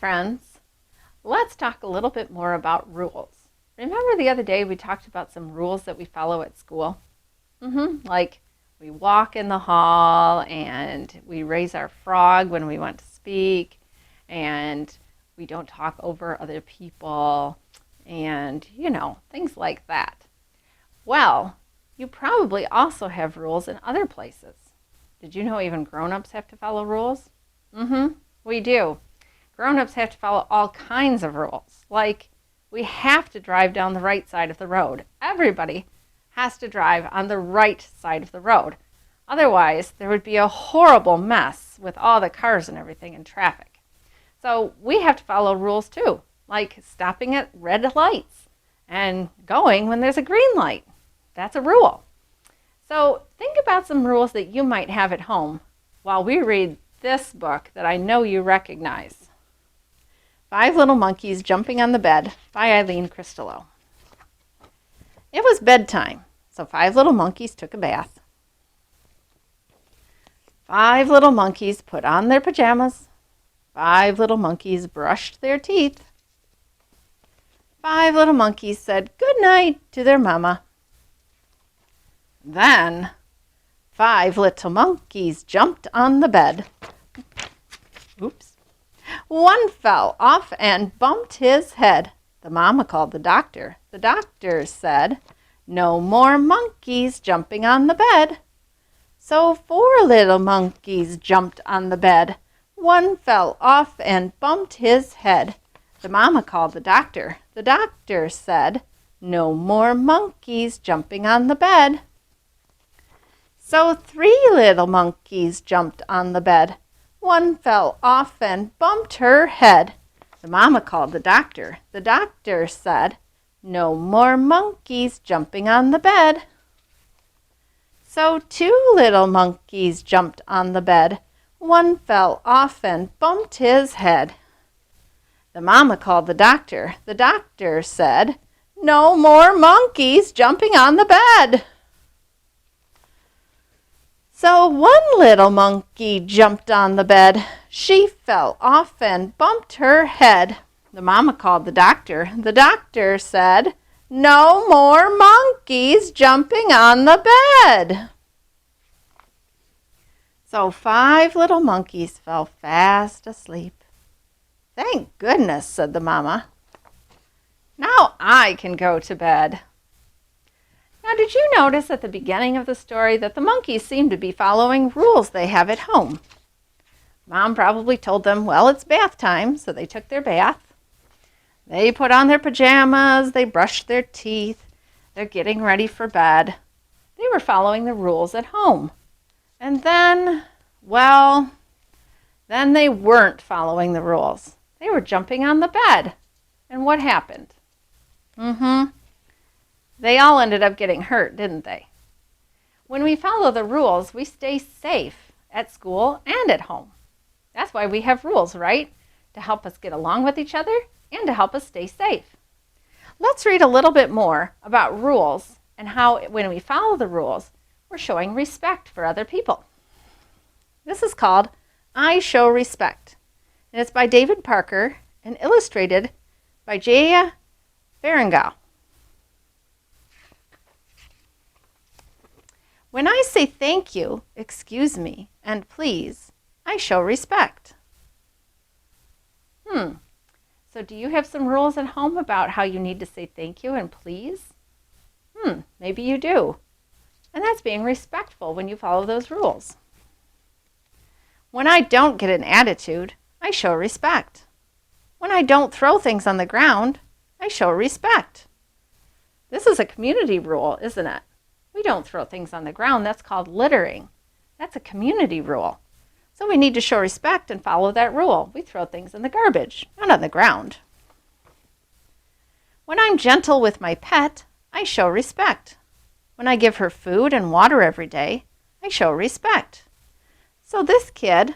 friends. Let's talk a little bit more about rules. Remember the other day we talked about some rules that we follow at school? Like we walk in the hall and we raise our frog when we want to speak and we don't talk over other people and, things like that. Well, you probably also have rules in other places. Did you know even grown-ups have to follow rules? We do. Grown-ups have to follow all kinds of rules. Like, we have to drive down the right side of the road. Everybody has to drive on the right side of the road. Otherwise, there would be a horrible mess with all the cars and everything in traffic. So we have to follow rules too, like stopping at red lights and going when there's a green light. That's a rule. So think about some rules that you might have at home while we read this book that I know you recognize. Five Little Monkeys Jumping on the Bed by Eileen Cristolo. It was bedtime, so 5 little monkeys took a bath. 5 little monkeys put on their pajamas. 5 little monkeys brushed their teeth. 5 little monkeys said good night to their mama. Then 5 little monkeys jumped on the bed. Oops. One fell off and bumped his head. The mama called the doctor. The doctor said, "No more monkeys jumping on the bed." So 4 little monkeys jumped on the bed. One fell off and bumped his head. The mama called the doctor. The doctor said, "No more monkeys jumping on the bed." So 3 little monkeys jumped on the bed. One fell off and bumped her head. The mama called the doctor. The doctor said, "No more monkeys jumping on the bed." So 2 little monkeys jumped on the bed. One fell off and bumped his head. The mama called the doctor. The doctor said, "No more monkeys jumping on the bed." So 1 little monkey jumped on the bed. She fell off and bumped her head. The mama called the doctor. The doctor said, "No more monkeys jumping on the bed." So 5 little monkeys fell fast asleep. "Thank goodness," said the mama. "Now I can go to bed." Now, did you notice at the beginning of the story that the monkeys seem to be following rules they have at home? Mom probably told them, well, it's bath time, so they took their bath. They put on their pajamas, they brushed their teeth, they're getting ready for bed. They were following the rules at home. And then they weren't following the rules. They were jumping on the bed. And what happened? They all ended up getting hurt, didn't they? When we follow the rules, we stay safe at school and at home. That's why we have rules, right? To help us get along with each other and to help us stay safe. Let's read a little bit more about rules and how when we follow the rules, we're showing respect for other people. This is called I Show Respect. And it's by David Parker and illustrated by Jaya Berengal. When I say thank you, excuse me, and please, I show respect. So do you have some rules at home about how you need to say thank you and please? Maybe you do. And that's being respectful when you follow those rules. When I don't get an attitude, I show respect. When I don't throw things on the ground, I show respect. This is a community rule, isn't it? We don't throw things on the ground. That's called littering. That's a community rule. So we need to show respect and follow that rule. We throw things in the garbage, not on the ground. When I'm gentle with my pet, I show respect. When I give her food and water every day, I show respect. So this kid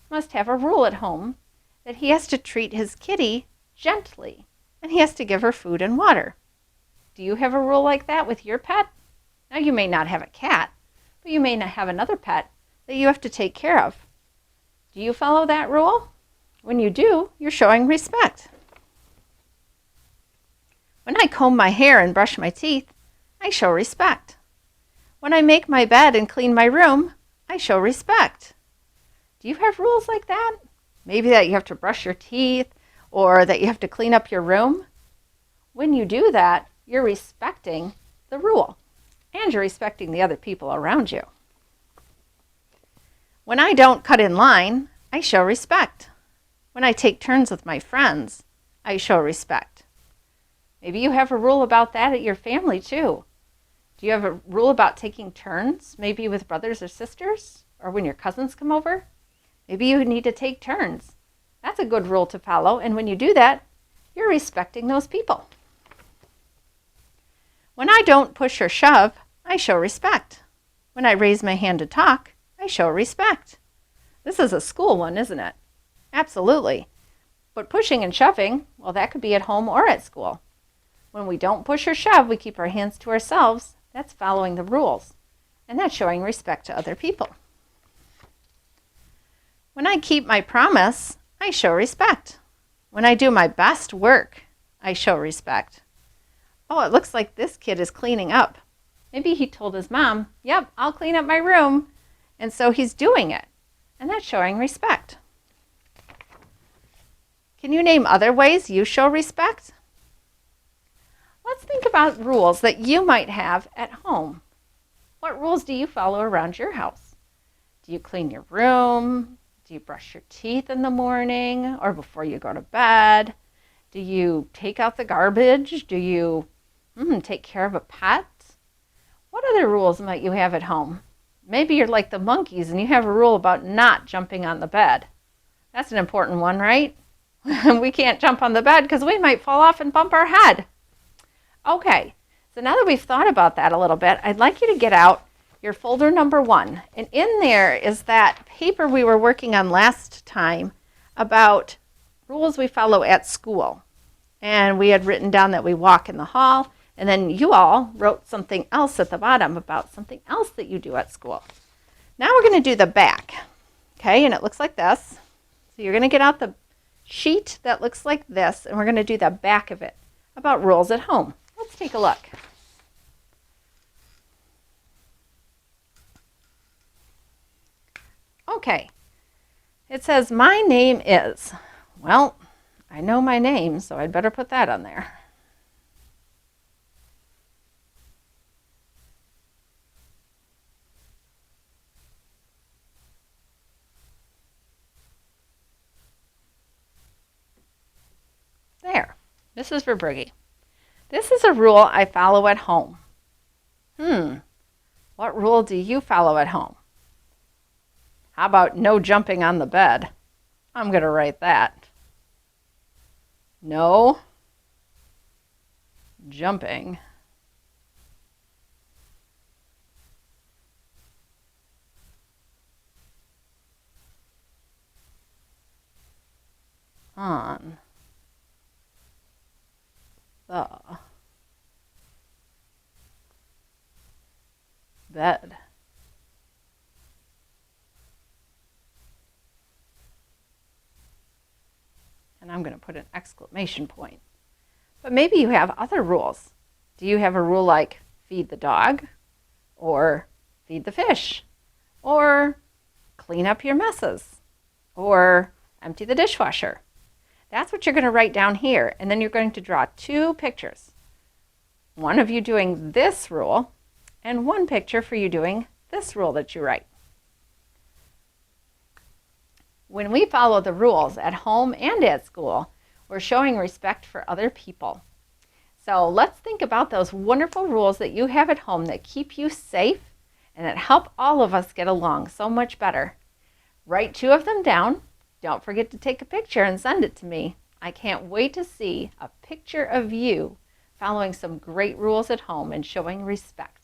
must have a rule at home that he has to treat his kitty gently and he has to give her food and water. Do you have a rule like that with your pet? Now, you may not have a cat, but you may not have another pet that you have to take care of. Do you follow that rule? When you do, you're showing respect. When I comb my hair and brush my teeth, I show respect. When I make my bed and clean my room, I show respect. Do you have rules like that? Maybe that you have to brush your teeth or that you have to clean up your room. When you do that, you're respecting the rule and you're respecting the other people around you. When I don't cut in line, I show respect. When I take turns with my friends, I show respect. Maybe you have a rule about that at your family too. Do you have a rule about taking turns, maybe with brothers or sisters, or when your cousins come over? Maybe you need to take turns. That's a good rule to follow, and when you do that, you're respecting those people. When I don't push or shove, I show respect. When I raise my hand to talk, I show respect. This is a school one, isn't it? Absolutely. But pushing and shoving, well, that could be at home or at school. When we don't push or shove, we keep our hands to ourselves. That's following the rules, and that's showing respect to other people. When I keep my promise, I show respect. When I do my best work, I show respect. Oh, it looks like this kid is cleaning up. Maybe he told his mom, yep, I'll clean up my room. And so he's doing it, and that's showing respect. Can you name other ways you show respect? Let's think about rules that you might have at home. What rules do you follow around your house? Do you clean your room? Do you brush your teeth in the morning or before you go to bed? Do you take out the garbage? Do you take care of a pet? What other rules might you have at home? Maybe you're like the monkeys and you have a rule about not jumping on the bed. That's an important one, right? We can't jump on the bed because we might fall off and bump our head. Okay, so now that we've thought about that a little bit, I'd like you to get out your folder number 1. And in there is that paper we were working on last time about rules we follow at school. And we had written down that we walk in the hall, and then you all wrote something else at the bottom about something else that you do at school. Now we're going to do the back, okay? And it looks like this. So you're going to get out the sheet that looks like this, and we're going to do the back of it about rules at home. Let's take a look. Okay, it says my name is. Well, I know my name, so I'd better put that on there. There, Mrs. Verbrugge. This is a rule I follow at home. What rule do you follow at home? How about no jumping on the bed? I'm going to write that. No jumping on the bed. And I'm going to put an exclamation point. But maybe you have other rules. Do you have a rule like feed the dog, or feed the fish, or clean up your messes, or empty the dishwasher? That's what you're going to write down here. And then you're going to draw 2 pictures. One of you doing this rule, and one picture for you doing this rule that you write. When we follow the rules at home and at school, we're showing respect for other people. So let's think about those wonderful rules that you have at home that keep you safe and that help all of us get along so much better. Write 2 of them down. Don't forget to take a picture and send it to me. I can't wait to see a picture of you following some great rules at home and showing respect.